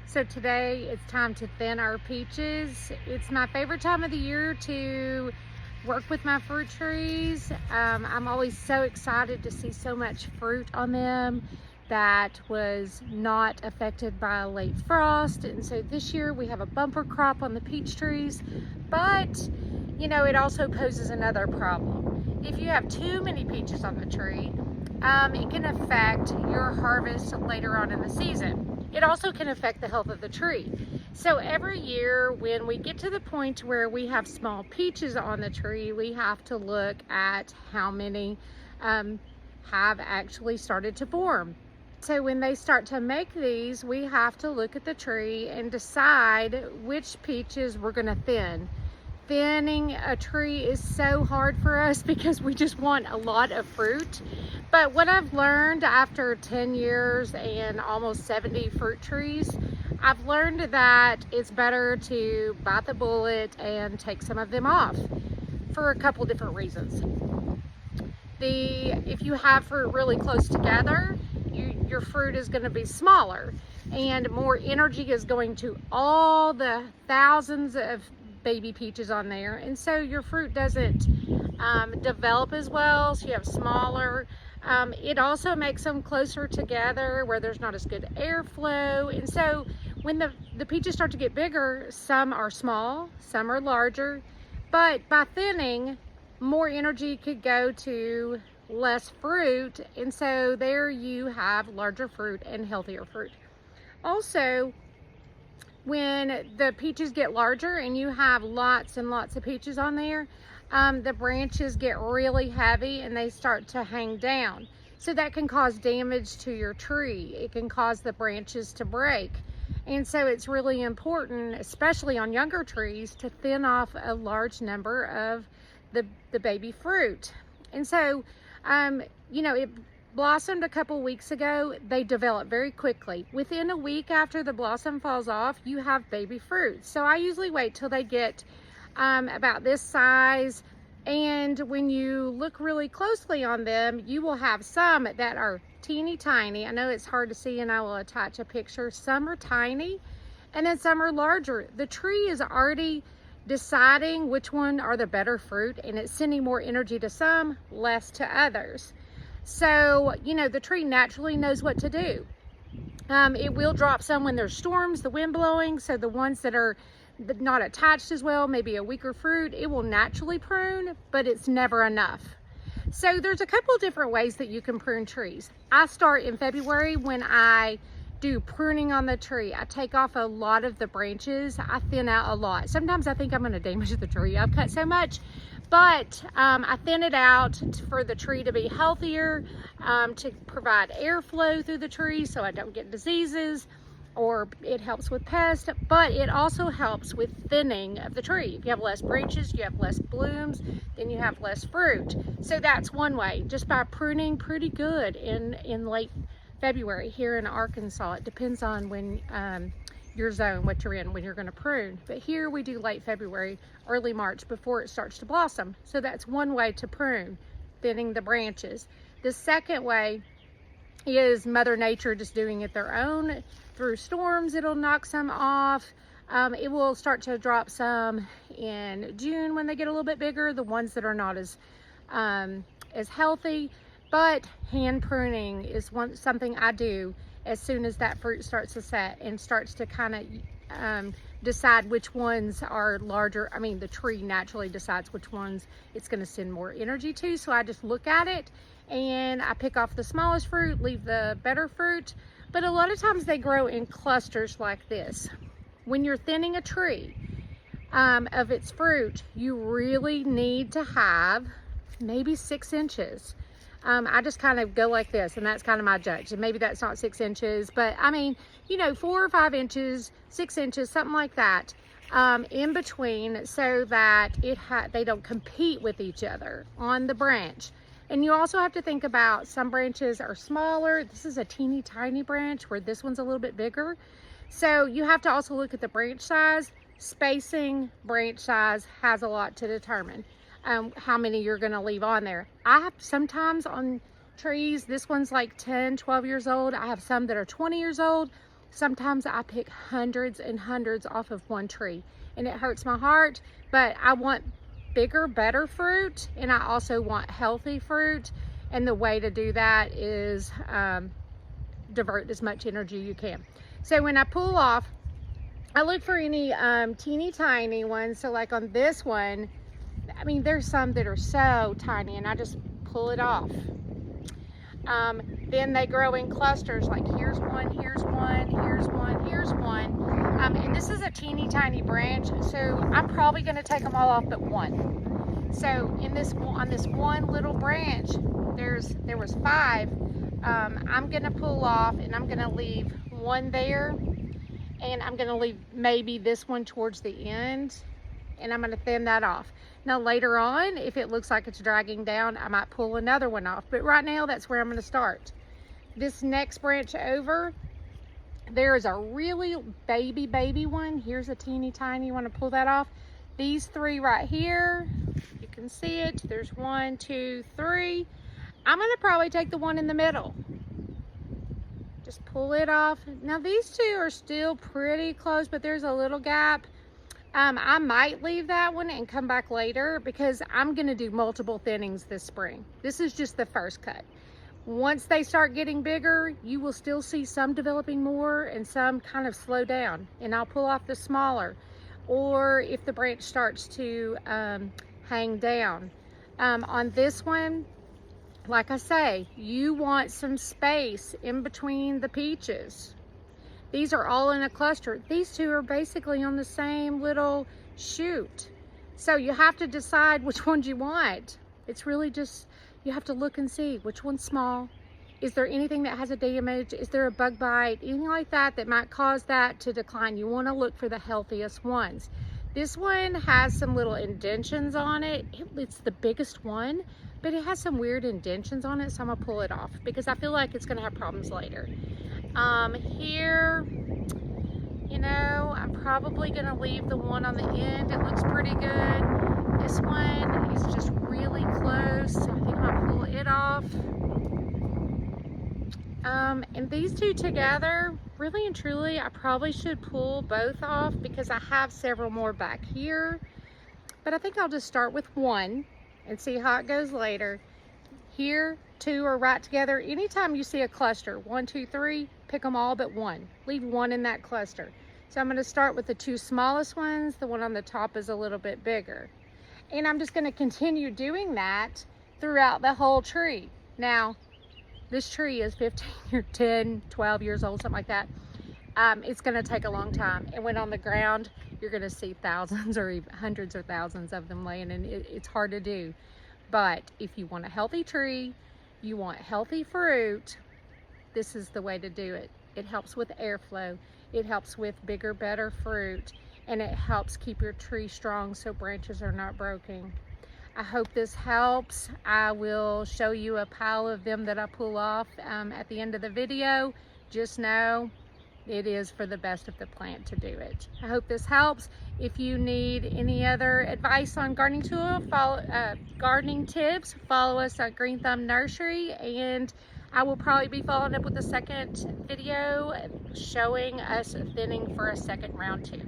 So today it's time to thin our peaches. It's my favorite time of the year to work with my fruit trees. I'm always so excited to see so much fruit on them that was not affected by a late frost. And so this year we have a bumper crop on the peach trees, but you know, it also poses another problem. If you have too many peaches on the tree, it can affect your harvest later on in the season. It also can affect the health of the tree. So every year when we get to the point where we have small peaches on the tree, we have to look at how many have actually started to form. So when they start to make these, we have to look at the tree and decide which peaches we're going to thin. Thinning a tree is so hard for us because we just want a lot of fruit. But what I've learned after 10 years and almost 70 fruit trees, I've learned that it's better to bite the bullet and take some of them off for a couple different reasons. If you have fruit really close together, your fruit is going to be smaller and more energy is going to all the thousands of baby peaches on there, and so your fruit doesn't develop as well, so you have smaller. It also makes them closer together where there's not as good airflow, and so when the peaches start to get bigger, some are small, some are larger, but by thinning, more energy could go to less fruit, and so there you have larger fruit and healthier fruit. Also, when the peaches get larger and you have lots and lots of peaches on there, the branches get really heavy and they start to hang down. So that can cause damage to your tree. It can cause the branches to break. And so it's really important, especially on younger trees, to thin off a large number of the baby fruit. And so, you know, it blossomed a couple weeks ago. They develop very quickly. Within a week after the blossom falls off, you have baby fruit. So I usually wait till they get about this size, and when you look really closely on them, you will have some that are teeny tiny. I know it's hard to see, and I will attach a picture. Some are tiny and then some are larger. The tree is already deciding which one are the better fruit, and it's sending more energy to some, less to others. So, you know, the tree naturally knows what to do. It will drop some when there's storms, the wind blowing, so the ones that are not attached as well, maybe a weaker fruit, it will naturally prune, but it's never enough. So there's a couple different ways that you can prune trees. I start in February when I do pruning on the tree. I take off a lot of the branches. I thin out a lot. Sometimes I think I'm going to damage the tree. I've cut so much. But I thin it out for the tree to be healthier, to provide airflow through the tree so I don't get diseases, or it helps with pests, but it also helps with thinning of the tree. If you have less branches, you have less blooms, then you have less fruit. So that's one way, just by pruning pretty good in late February here in Arkansas. It depends on when your zone, what you're in, when you're going to prune. But here we do late February, early March, before it starts to blossom. So that's one way to prune, thinning the branches. The second way is Mother Nature just doing it their own. Through storms, it'll knock some off. It will start to drop some in June when they get a little bit bigger, the ones that are not as healthy. But hand pruning is something I do as soon as that fruit starts to set and starts to kind of decide which ones are larger. I mean, the tree naturally decides which ones it's going to send more energy to. So I just look at it and I pick off the smallest fruit, leave the better fruit. But a lot of times they grow in clusters like this. When you're thinning a tree of its fruit, you really need to have maybe 6 inches. I just kind of go like this, and that's kind of my judge. And maybe that's not 6 inches, but I mean, you know, 4 or 5 inches, 6 inches, something like that, in between, so that they don't compete with each other on the branch. And you also have to think about, some branches are smaller. This is a teeny tiny branch, where this one's a little bit bigger. So you have to also look at the branch size. Spacing, branch size has a lot to determine how many you're going to leave on there. I have sometimes on trees, this one's like 10, 12 years old. I have some that are 20 years old. Sometimes I pick hundreds and hundreds off of one tree, and it hurts my heart, but I want bigger, better fruit, and I also want healthy fruit. And the way to do that is divert as much energy you can. So when I pull off, I look for any teeny tiny ones. So like on this one, I mean, there's some that are so tiny, and I just pull it off. Then they grow in clusters, like here's one, here's one, here's one, here's one. And this is a teeny tiny branch, so I'm probably going to take them all off but one. So in this, on this one little branch, there was 5. I'm going to pull off, and I'm going to leave one there, and I'm going to leave maybe this one towards the end, and I'm going to thin that off. Now later on, if it looks like it's dragging down, I might pull another one off, but right now that's where I'm going to start. This next branch over, there is a really baby one. Here's a teeny tiny. You want to pull that off. These 3 right here, you can see it. There's 1, 2, 3. I'm going to probably take the one in the middle. Just pull it off. Now these 2 are still pretty close, but there's a little gap. I might leave that one and come back later, because I'm going to do multiple thinnings this spring. This is just the first cut. Once they start getting bigger, you will still see some developing more and some kind of slow down, and I'll pull off the smaller. Or if the branch starts to hang down. On this one, like I say, you want some space in between the peaches. These are all in a cluster. These 2 are basically on the same little shoot. So you have to decide which ones you want. It's really just, you have to look and see which one's small. Is there anything that has a damage? Is there a bug bite? Anything like that that might cause that to decline? You want to look for the healthiest ones. This one has some little indentions on it. It's the biggest one, but it has some weird indentions on it, so I'm gonna pull it off because I feel like it's gonna have problems later. Here, you know, I'm probably gonna leave the one on the end. It looks pretty good. This one is just really close, so I think I'll pull it off. And these 2 together, really and truly, I probably should pull both off because I have several more back here. But I think I'll just start with one and see how it goes later. Here, 2 are right together. Anytime you see a cluster, 1, 2, 3, pick them all but one. Leave one in that cluster. So I'm going to start with the 2 smallest ones. The one on the top is a little bit bigger. And I'm just going to continue doing that throughout the whole tree. Now, this tree is 15 or 10, 12 years old, something like that. It's going to take a long time. And when on the ground, you're going to see thousands or even hundreds or thousands of them laying, and it's hard to do. But if you want a healthy tree, you want healthy fruit, this is the way to do it. It helps with airflow. It helps with bigger, better fruit, and it helps keep your tree strong so branches are not broken. I hope this helps. I will show you a pile of them that I pull off at the end of the video. Just know it is for the best of the plant to do it. I hope this helps. If you need any other advice on gardening gardening tips, follow us at Green Thumb Nursery, and I will probably be following up with a second video showing us thinning for a second round too.